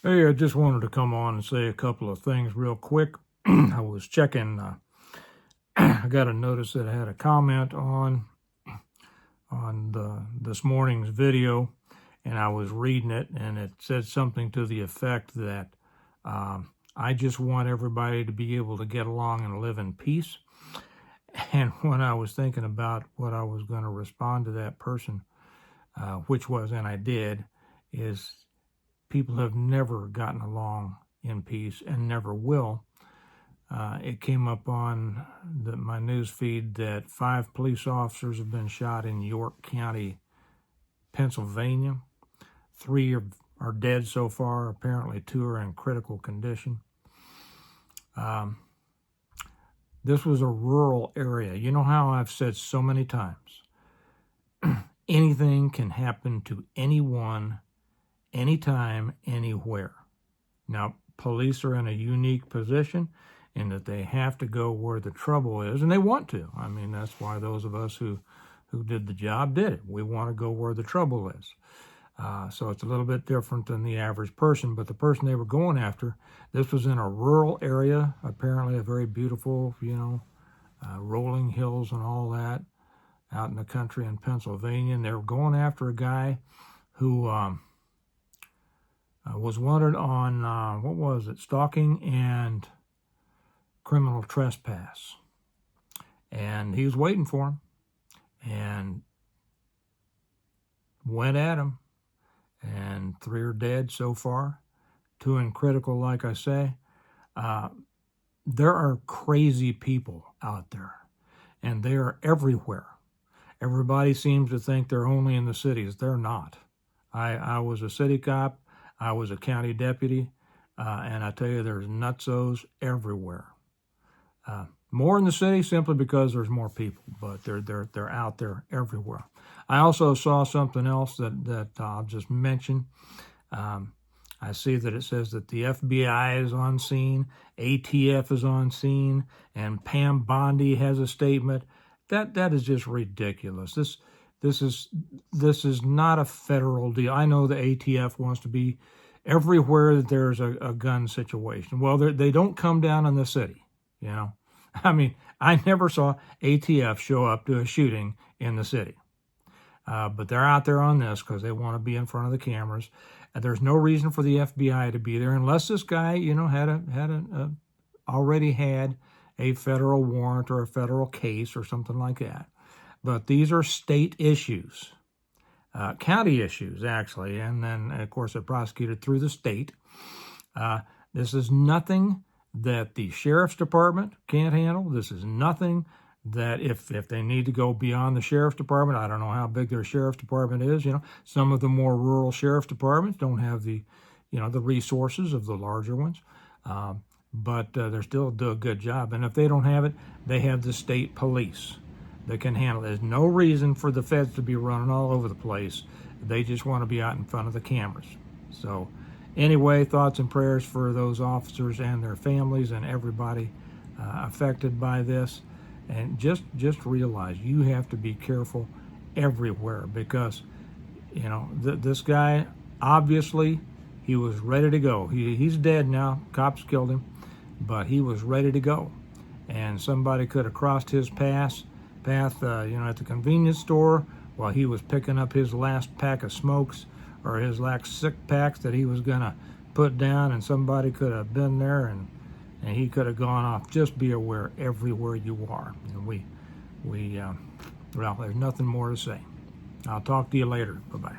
Hey, I just wanted to come on and say a couple of things real quick. I was checking, I got a notice that I had a comment on this morning's video, and I was reading it, and it said something to the effect that I just want everybody to be able to get along and live in peace. And when I was thinking about what I was going to respond to that person, which was, and I did, is people have never gotten along in peace and never will. It came up on my news feed that 5 police officers have been shot in York County, Pennsylvania. 3 are dead so far. Apparently 2 are in critical condition. This was a rural area. You know how I've said so many times, anything can happen to anyone, anytime, anywhere. Now, police are in a unique position in that they have to go where the trouble is, and they want to. I mean, that's why those of us who did the job did it. We want to go where the trouble is. So it's a little bit different than the average person, but the person they were going after, this was in a rural area, apparently a very beautiful, rolling hills and all that, out in the country in Pennsylvania, and they were going after a guy who was wanted on, stalking and criminal trespass. And he was waiting for him and went at him. And 3 are dead so far, 2 in critical, like I say. There are crazy people out there, and they are everywhere. Everybody seems to think they're only in the cities. They're not. I was a city cop. I was a county deputy, and I tell you, there's nutsos everywhere. More in the city simply because there's more people, but they're out there everywhere. I also saw something else that I'll just mention. I see that it says that the FBI is on scene, ATF is on scene, and Pam Bondi has a statement. That is just ridiculous. This is not a federal deal. I know the ATF wants to be everywhere that there's a gun situation. Well, they don't come down in the city, I mean, I never saw ATF show up to a shooting in the city. But they're out there on this because they want to be in front of the cameras. And there's no reason for the FBI to be there unless this guy, already had a federal warrant or a federal case or something like that. But these are state issues, county issues, actually. And then, of course, they're prosecuted through the state. This is nothing that the sheriff's department can't handle. This is nothing that if they need to go beyond the sheriff's department, I don't know how big their sheriff's department is. Some of the more rural sheriff's departments don't have the resources of the larger ones, but they still do a good job. And if they don't have it, they have the state police that can handle it. There's no reason for the feds to be running all over the place. They just want to be out in front of the cameras. So anyway, thoughts and prayers for those officers and their families and everybody affected by this. And just realize you have to be careful everywhere because, this guy, obviously, he was ready to go. He's dead now. Cops killed him, but he was ready to go. And somebody could have crossed his path, at the convenience store while he was picking up his last pack of smokes or his last 6 packs that he was going to put down, and somebody could have been there and he could have gone off. Just be aware everywhere you are. And well, there's nothing more to say. I'll talk to you later. Bye-bye.